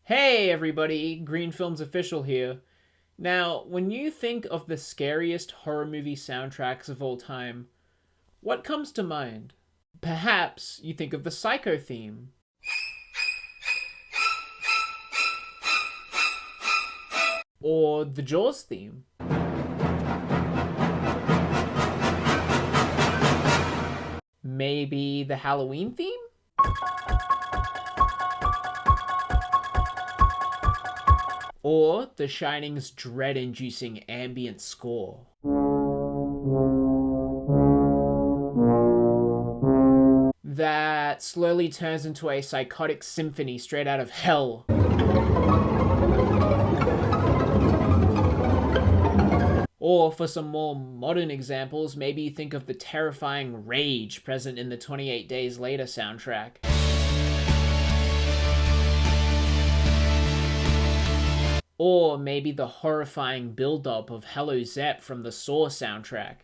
Hey everybody, Green Films Official here. Now, when you think of the scariest horror movie soundtracks of all time, what comes to mind? Perhaps you think of the Psycho theme, or the Jaws theme. Maybe the Halloween theme? Or The Shining's dread-inducing ambient score. That slowly turns into a psychotic symphony straight out of hell. Or for some more modern examples, maybe think of the terrifying rage present in the 28 Days Later soundtrack. Or maybe the horrifying build-up of Hello Zepp from the Saw soundtrack.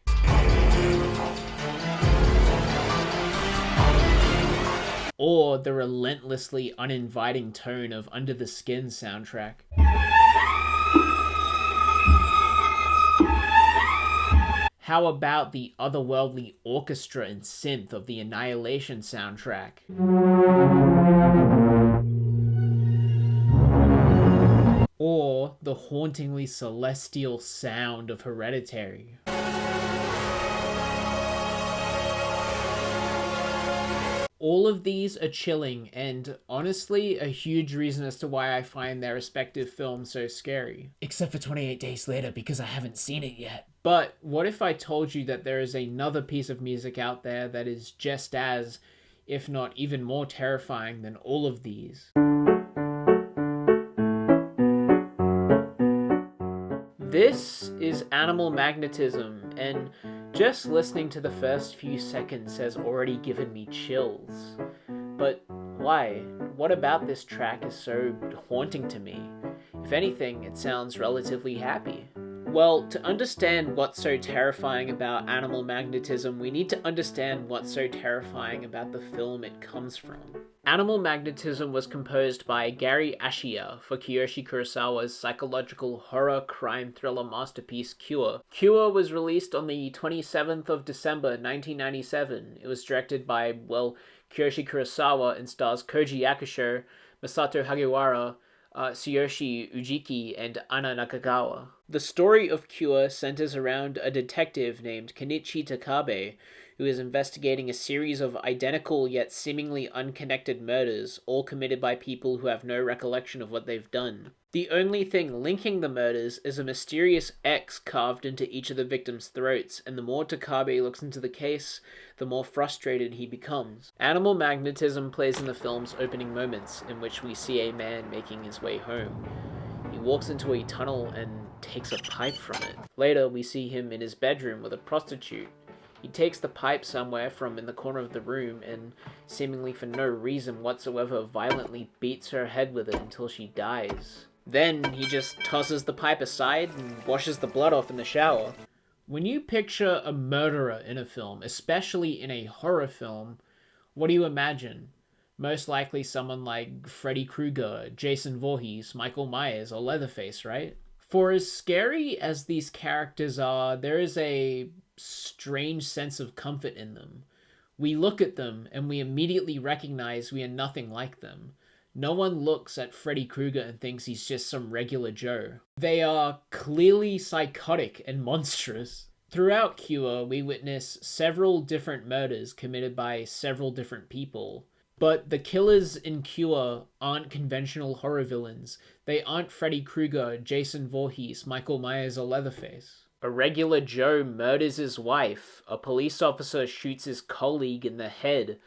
Or the relentlessly uninviting tone of Under the Skin soundtrack. How about the otherworldly orchestra and synth of the Annihilation soundtrack? Or the hauntingly celestial sound of Hereditary. All of these are chilling and honestly a huge reason as to why I find their respective films so scary. Except for 28 Days Later because I haven't seen it yet. But what if I told you that there is another piece of music out there that is just as, if not even more terrifying than all of these? This is Animal Magnetism, and just listening to the first few seconds has already given me chills. But why? What about this track is so haunting to me? If anything, it sounds relatively happy. Well, to understand what's so terrifying about Animal Magnetism, we need to understand what's so terrifying about the film it comes from. Animal Magnetism was composed by Gary Ashiya for Kiyoshi Kurosawa's psychological horror crime thriller masterpiece Cure. Cure was released on the 27th of December 1997. It was directed by, Kiyoshi Kurosawa and stars Koji Yakusho, Masato Hagiwara, Tsuyoshi Ujiki, and Anna Nakagawa. The story of Cure centers around a detective named Kenichi Takabe, who is investigating a series of identical yet seemingly unconnected murders, all committed by people who have no recollection of what they've done. The only thing linking the murders is a mysterious X carved into each of the victims' throats, and the more Takabe looks into the case, the more frustrated he becomes. Animal Magnetism plays in the film's opening moments, in which we see a man making his way home. He walks into a tunnel and takes a pipe from it. Later, we see him in his bedroom with a prostitute. He takes the pipe somewhere from in the corner of the room and, seemingly for no reason whatsoever, violently beats her head with it until she dies. Then he just tosses the pipe aside and washes the blood off in the shower. When you picture a murderer in a film, especially in a horror film, what do you imagine? Most likely someone like Freddy Krueger, Jason Voorhees, Michael Myers, or Leatherface, right? For as scary as these characters are, there is a strange sense of comfort in them. We look at them and we immediately recognize we are nothing like them. No one looks at Freddy Krueger and thinks he's just some regular Joe. They are clearly psychotic and monstrous. Throughout Cure, we witness several different murders committed by several different people. But the killers in Cure aren't conventional horror villains. They aren't Freddy Krueger, Jason Voorhees, Michael Myers, or Leatherface. A regular Joe murders his wife. A police officer shoots his colleague in the head.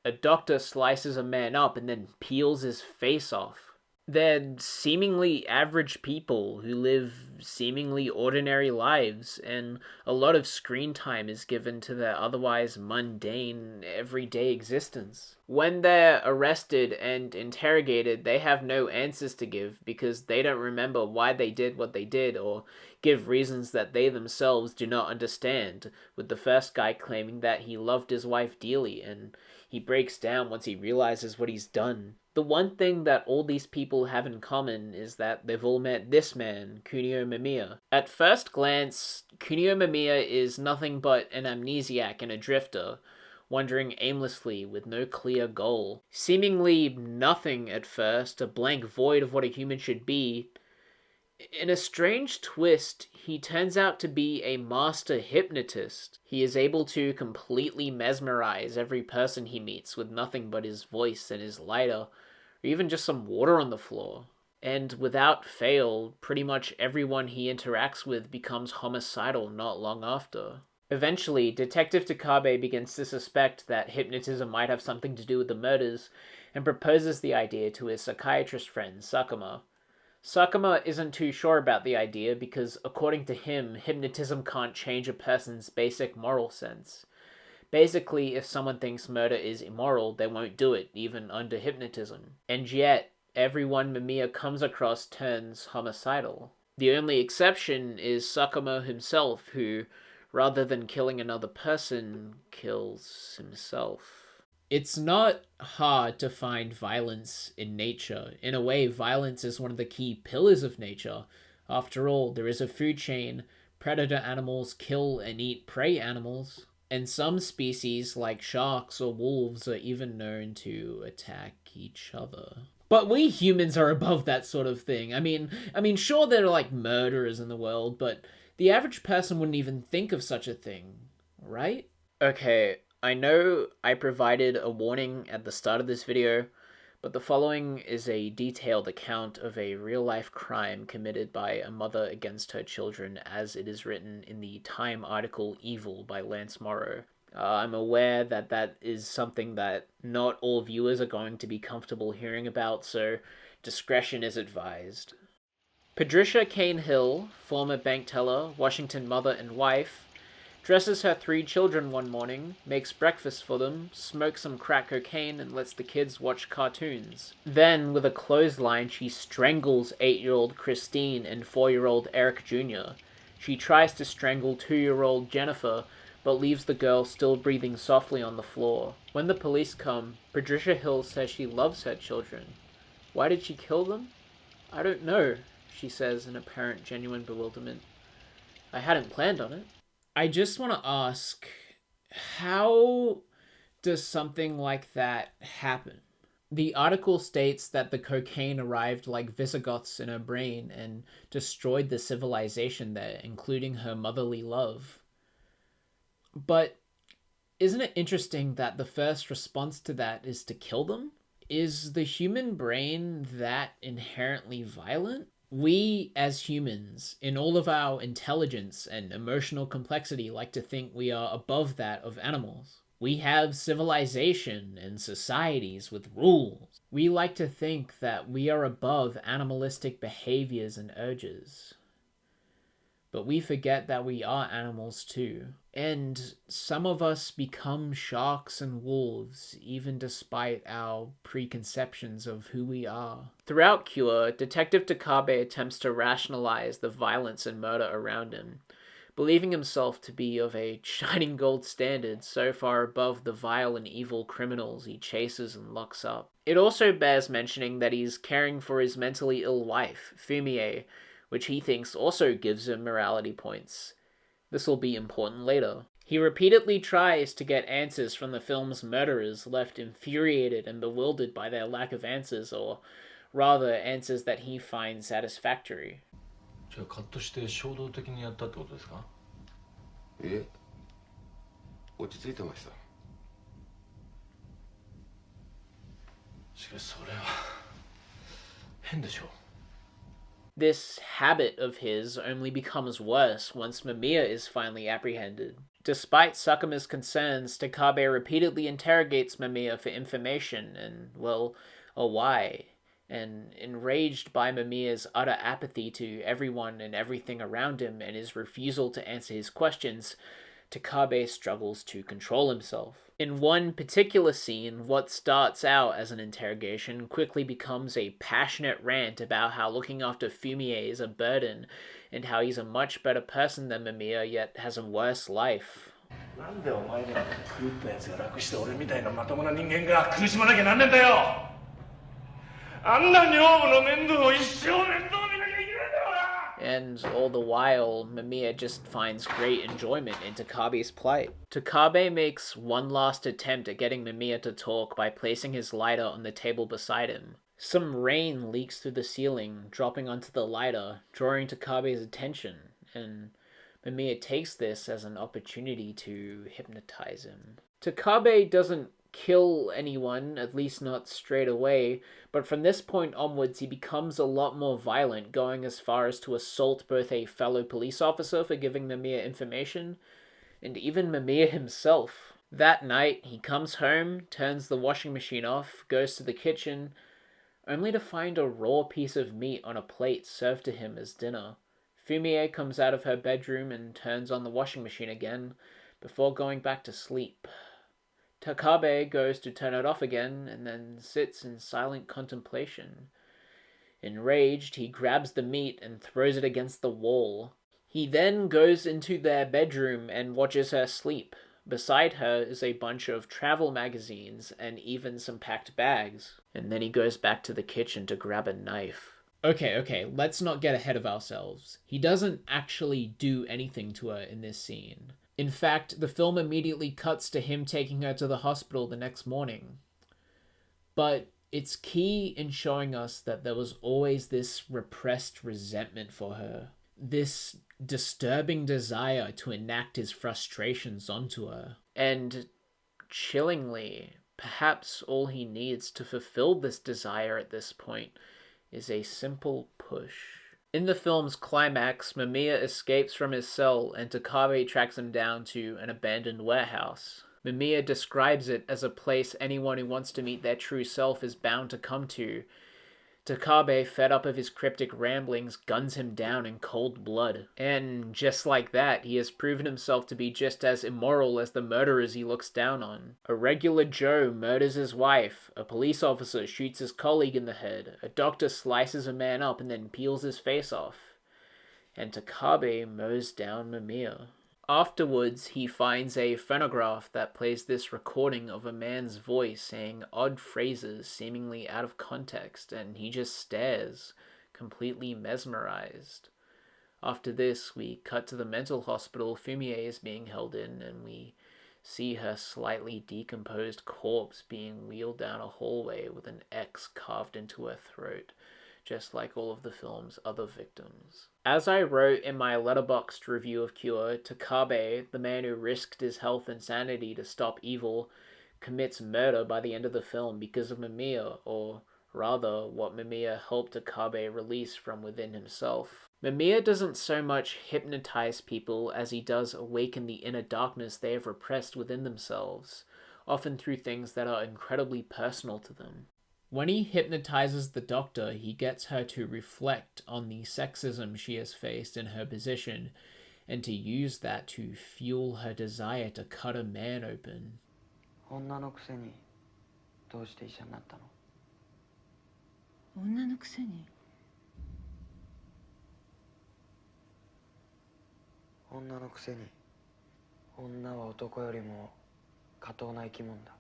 A doctor slices a man up and then peels his face off. They're seemingly average people who live seemingly ordinary lives, and a lot of screen time is given to their otherwise mundane, everyday existence. When they're arrested and interrogated, they have no answers to give because they don't remember why they did what they did or give reasons that they themselves do not understand, with the first guy claiming that he loved his wife dearly and He breaks down once he realizes what he's done. The one thing that all these people have in common is that they've all met this man, Kunio Mamiya. At first glance, Kunio Mamiya is nothing but an amnesiac and a drifter, wandering aimlessly with no clear goal. Seemingly nothing at first, a blank void of what a human should be. In a strange twist, he turns out to be a master hypnotist. He is able to completely mesmerize every person he meets with nothing but his voice and his lighter, or even just some water on the floor. And without fail, pretty much everyone he interacts with becomes homicidal not long after. Eventually, Detective Takabe begins to suspect that hypnotism might have something to do with the murders, and proposes the idea to his psychiatrist friend, Sakuma. Sakuma isn't too sure about the idea because, according to him, hypnotism can't change a person's basic moral sense. Basically, if someone thinks murder is immoral, they won't do it, even under hypnotism. And yet, everyone Mamiya comes across turns homicidal. The only exception is Sakuma himself, who, rather than killing another person, kills himself. It's not hard to find violence in nature. In a way, violence is one of the key pillars of nature. After all, there is a food chain. Predator animals kill and eat prey animals. And some species, like sharks or wolves, are even known to attack each other. But we humans are above that sort of thing. I mean, sure, there are like murderers in the world, but the average person wouldn't even think of such a thing, right? Okay, I know I provided a warning at the start of this video, but the following is a detailed account of a real-life crime committed by a mother against her children, as it is written in the Time article Evil by Lance Morrow. I'm aware that that is something that not all viewers are going to be comfortable hearing about, so discretion is advised. Patricia Kane Hill, former bank teller, Washington mother and wife, dresses her 3 children one morning, makes breakfast for them, smokes some crack cocaine, and lets the kids watch cartoons. Then, with a clothesline, she strangles 8-year-old Christine and 4-year-old Eric Jr. She tries to strangle 2-year-old Jennifer, but leaves the girl still breathing softly on the floor. When the police come, Patricia Hill says she loves her children. Why did she kill them? I don't know, she says in apparent genuine bewilderment. I hadn't planned on it. I just want to ask, how does something like that happen? The article states that the cocaine arrived like Visigoths in her brain and destroyed the civilization there, including her motherly love. But isn't it interesting that the first response to that is to kill them? Is the human brain that inherently violent? We, as humans, in all of our intelligence and emotional complexity, like to think we are above that of animals. We have civilization and societies with rules. We like to think that we are above animalistic behaviors and urges. But we forget that we are animals too. And some of us become sharks and wolves, even despite our preconceptions of who we are. Throughout Cure, Detective Takabe attempts to rationalize the violence and murder around him, believing himself to be of a shining gold standard so far above the vile and evil criminals he chases and locks up. It also bears mentioning that he's caring for his mentally ill wife, Fumie, which he thinks also gives him morality points. This will be important later. He repeatedly tries to get answers from the film's murderers, left infuriated and bewildered by their lack of answers, or rather, answers that he finds satisfactory. じゃあカットして衝動的にやったってことですか？いえ、落ち着いてました。しかしそれは変でしょう。This habit of his only becomes worse once Mamiya is finally apprehended. Despite Sakuma's concerns, Takabe repeatedly interrogates Mamiya for information and, well, a why. And enraged by Mamiya's utter apathy to everyone and everything around him and his refusal to answer his questions, Takabe struggles to control himself. In one particular scene, what starts out as an interrogation quickly becomes a passionate rant about how looking after Fumie is a burden, and how he's a much better person than Mamiya, yet has a worse life. なんでお前ら狂ったやつが楽して俺みたいなまともな人間が苦しまなきゃなんねんだよ。あんな女房の面倒を一生面倒見なきゃいけないんだよな。 And all the while, Mamiya just finds great enjoyment in Takabe's plight. Takabe makes one last attempt at getting Mamiya to talk by placing his lighter on the table beside him. Some rain leaks through the ceiling, dropping onto the lighter, drawing Takabe's attention, and Mamiya takes this as an opportunity to hypnotize him. Takabe doesn't kill anyone, at least not straight away, but from this point onwards he becomes a lot more violent, going as far as to assault both a fellow police officer for giving Mamiya information, and even Mamiya himself. That night, he comes home, turns the washing machine off, goes to the kitchen, only to find a raw piece of meat on a plate served to him as dinner. Fumie comes out of her bedroom and turns on the washing machine again, before going back to sleep. Takabe goes to turn it off again, and then sits in silent contemplation. Enraged, he grabs the meat and throws it against the wall. He then goes into their bedroom and watches her sleep. Beside her is a bunch of travel magazines and even some packed bags. And then he goes back to the kitchen to grab a knife. Okay, let's not get ahead of ourselves. He doesn't actually do anything to her in this scene. In fact, the film immediately cuts to him taking her to the hospital the next morning. But it's key in showing us that there was always this repressed resentment for her. This disturbing desire to enact his frustrations onto her. And chillingly, perhaps all he needs to fulfill this desire at this point is a simple push. In the film's climax, Mamiya escapes from his cell and Takabe tracks him down to an abandoned warehouse. Mamiya describes it as a place anyone who wants to meet their true self is bound to come to. Takabe, fed up of his cryptic ramblings, guns him down in cold blood. And just like that, he has proven himself to be just as immoral as the murderers he looks down on. A regular Joe murders his wife, a police officer shoots his colleague in the head, a doctor slices a man up and then peels his face off. And Takabe mows down Mamiya. Afterwards, he finds a phonograph that plays this recording of a man's voice saying odd phrases seemingly out of context, and he just stares, completely mesmerized. After this, we cut to the mental hospital Fumie is being held in, and we see her slightly decomposed corpse being wheeled down a hallway with an X carved into her throat, just like all of the film's other victims. As I wrote in my letterboxd review of Cure, Takabe, the man who risked his health and sanity to stop evil, commits murder by the end of the film because of Mamiya, or rather, what Mamiya helped Takabe release from within himself. Mamiya doesn't so much hypnotize people as he does awaken the inner darkness they have repressed within themselves, often through things that are incredibly personal to them. When he hypnotizes the doctor, he gets her to reflect on the sexism she has faced in her position, and to use that to fuel her desire to cut a man open. 女のくせにどうして医者になったの？女のくせに？女のくせに女は男よりも下等な生き物だ。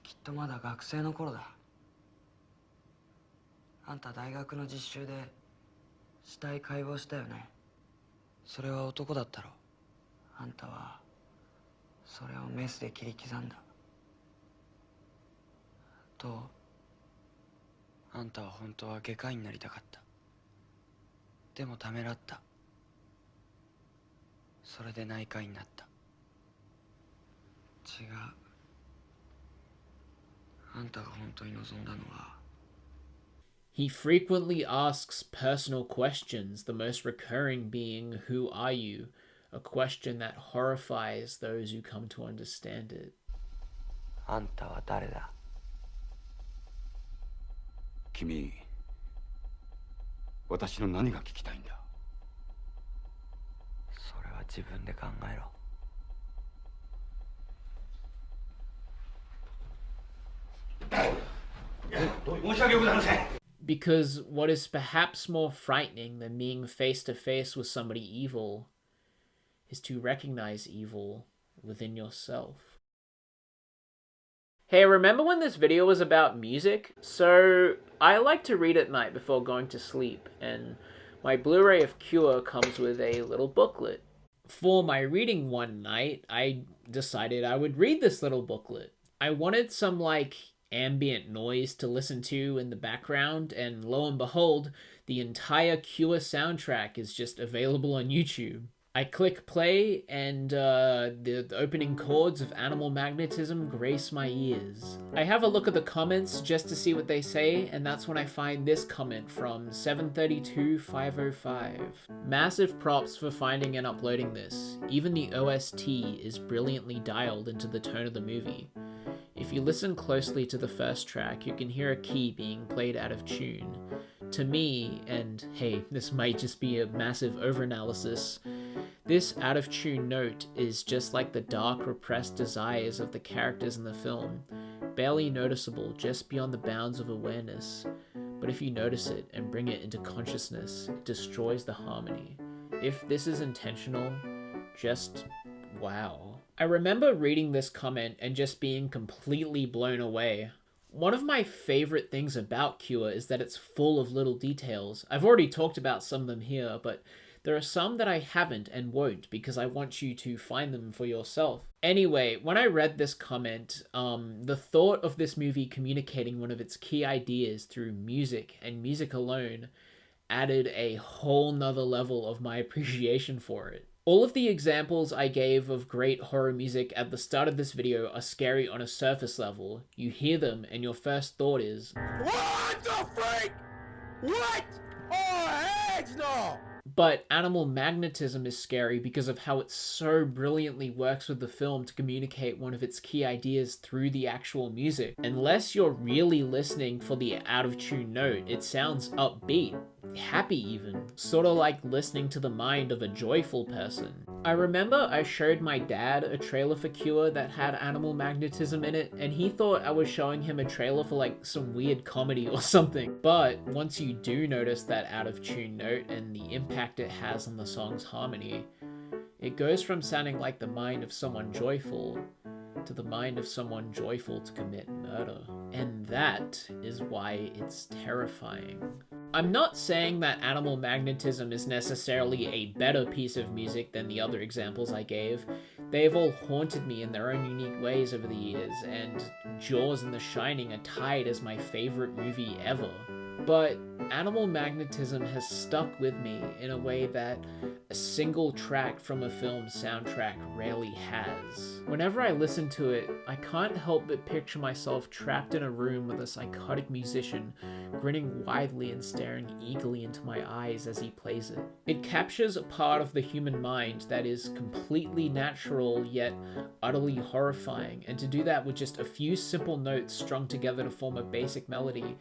きっとまだ学生の頃だ。あんた大学の実習で死体解剖したよね。それは男だったろ。あんたはそれをメスで切り刻んだ。あんたは本当は外科医になりたかった。でもためらった。それで内科医になった。違う。あんたが本当に望んだのは。He frequently asks personal questions, the most recurring being, "Who are you?" A question that horrifies those who come to understand it. あんたは誰だ？君、私の何が聞きたいんだ？それは自分で考えろ。申し訳ございません。 Because what is perhaps more frightening than being face to face with somebody evil is to recognize evil within yourself. Hey, remember when this video was about music? So, I like to read at night before going to sleep, and my Blu-ray of Cure comes with a little booklet. For my reading one night, I decided I would read this little booklet. I wanted some, like, ambient noise to listen to in the background, and lo and behold, the entire Cure soundtrack is just available on YouTube. I click play, and the opening chords of Animal Magnetism grace my ears. I have a look at the comments just to see what they say, and that's when I find this comment from 732-505. Massive props for finding and uploading this. Even the OST is brilliantly dialed into the tone of the movie. If you listen closely to the first track, you can hear a key being played out of tune. To me, and hey, this might just be a massive overanalysis, this out-of-tune note is just like the dark, repressed desires of the characters in the film, barely noticeable just beyond the bounds of awareness. But if you notice it and bring it into consciousness, it destroys the harmony. If this is intentional, just wow. I remember reading this comment and just being completely blown away. One of my favorite things about Cure is that it's full of little details. I've already talked about some of them here, but there are some that I haven't and won't because I want you to find them for yourself. Anyway, when I read this comment, the thought of this movie communicating one of its key ideas through music and music alone added a whole nother level of my appreciation for it. All of the examples I gave of great horror music at the start of this video are scary on a surface level. You hear them and your first thought is, "What the freak? What? Oh, heck no!" But Animal Magnetism is scary because of how it so brilliantly works with the film to communicate one of its key ideas through the actual music. Unless you're really listening for the out-of-tune note, it sounds upbeat, happy even, sort of like listening to the mind of a joyful person. I remember I showed my dad a trailer for Cure that had Animal Magnetism in it, and he thought I was showing him a trailer for like some weird comedy or something. But once you do notice that out-of-tune note and the impact it has on the song's harmony, it goes from sounding like the mind of someone joyful to the mind of someone joyful to commit murder. And that is why it's terrifying. I'm not saying that Animal Magnetism is necessarily a better piece of music than the other examples I gave. They've all haunted me in their own unique ways over the years, and Jaws and The Shining are tied as my favorite movie ever. But Animal Magnetism has stuck with me in a way that a single track from a film's soundtrack rarely has. Whenever I listen to it, I can't help but picture myself trapped in a room with a psychotic musician, grinning widely and staring eagerly into my eyes as he plays it. It captures a part of the human mind that is completely natural yet utterly horrifying, and to do that with just a few simple notes strung together to form a basic melody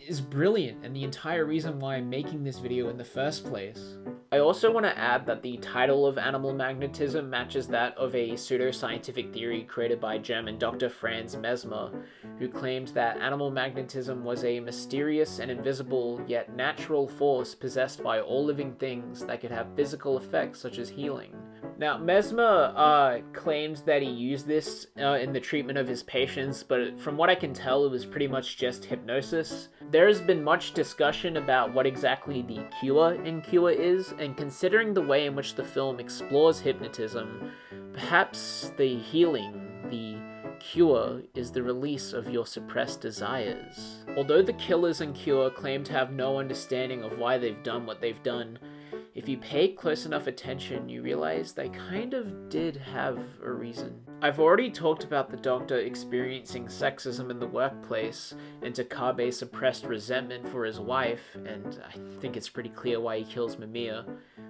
is brilliant, and the entire reason why I'm making this video in the first place. I also want to add that the title of Animal Magnetism matches that of a pseudoscientific theory created by German Dr. Franz Mesmer, who claimed that animal magnetism was a mysterious and invisible yet natural force possessed by all living things that could have physical effects such as healing. Now, Mesmer claimed that he used this in the treatment of his patients, but from what I can tell, it was pretty much just hypnosis. There has been much discussion about what exactly the cure in Cure is, and considering the way in which the film explores hypnotism, perhaps the healing, the cure, is the release of your suppressed desires. Although the killers in Cure claim to have no understanding of why they've done what they've done, if you pay close enough attention, you realize they kind of did have a reason. I've already talked about the Doctor experiencing sexism in the workplace and Takabe's suppressed resentment for his wife, and I think it's pretty clear why he kills Mimiya.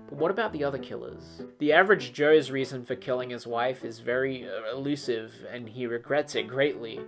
But what about the other killers? The average Joe's reason for killing his wife is very elusive, and he regrets it greatly.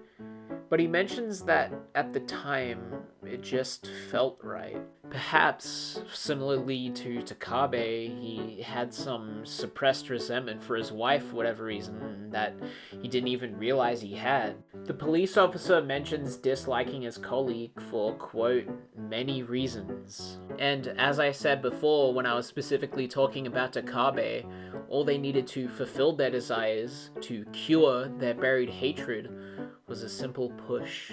But he mentions that at the time, it just felt right. Perhaps, similarly to Takabe, he had some suppressed resentment for his wife for whatever reason that he didn't even realize he had. The police officer mentions disliking his colleague for, quote, many reasons. And as I said before, when I was specifically talking about Takabe, all they needed to fulfill their desires, to cure their buried hatred, was a simple push.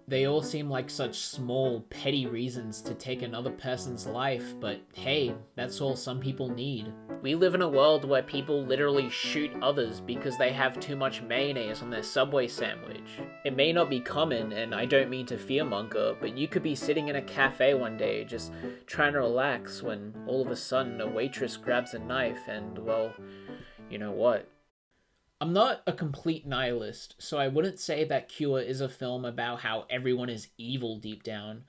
They all seem like such small, petty reasons to take another person's life, but hey, that's all some people need. We live in a world where people literally shoot others because they have too much mayonnaise on their Subway sandwich. It may not be common, and I don't mean to fearmonger, but you could be sitting in a cafe one day just trying to relax when all of a sudden a waitress grabs a knife and, well, you know what? I'm not a complete nihilist, so I wouldn't say that Cure is a film about how everyone is evil deep down,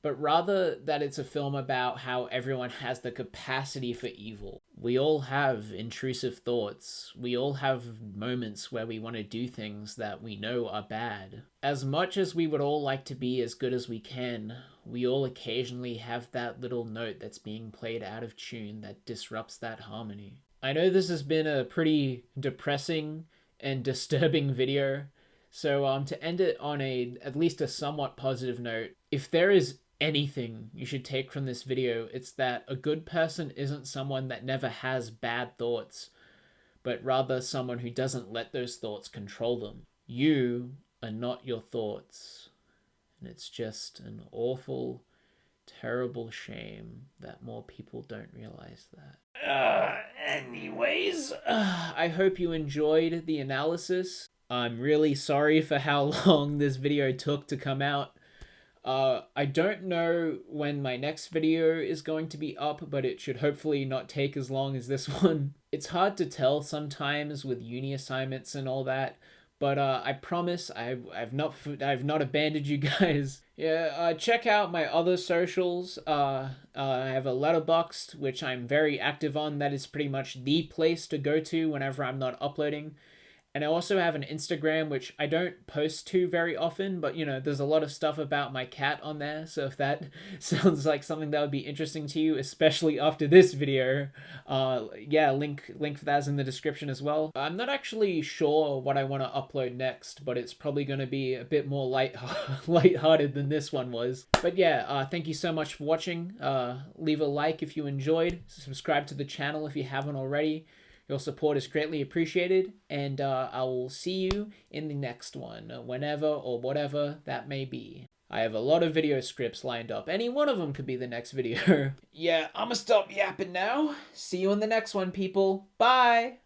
but rather that it's a film about how everyone has the capacity for evil. We all have intrusive thoughts. We all have moments where we want to do things that we know are bad. As much as we would all like to be as good as we can, we all occasionally have that little note that's being played out of tune that disrupts that harmony. I know this has been a pretty depressing and disturbing video, so to end it on at least a somewhat positive note, if there is anything you should take from this video, it's that a good person isn't someone that never has bad thoughts, but rather someone who doesn't let those thoughts control them. You are not your thoughts, and it's just an awful, terrible shame that more people don't realize that. Anyways, I hope you enjoyed the analysis. I'm really sorry for how long this video took to come out. I don't know when my next video is going to be up, but it should hopefully not take as long as this one. It's hard to tell sometimes with uni assignments and all that, but I promise I've not abandoned you guys. Yeah, check out my other socials. I have a Letterboxd, which I'm very active on. That is pretty much the place to go to whenever I'm not uploading. And I also have an Instagram, which I don't post to very often, but, you know, there's a lot of stuff about my cat on there, so if that sounds like something that would be interesting to you, especially after this video, yeah, link for that is in the description as well. I'm not actually sure what I want to upload next, but it's probably going to be a bit more lighthearted than this one was. But yeah, thank you so much for watching. Leave a like if you enjoyed, subscribe to the channel if you haven't already. Your support is greatly appreciated, and I will see you in the next one, whenever or whatever that may be. I have a lot of video scripts lined up. Any one of them could be the next video. Yeah, I'm gonna stop yapping now. See you in the next one, people. Bye!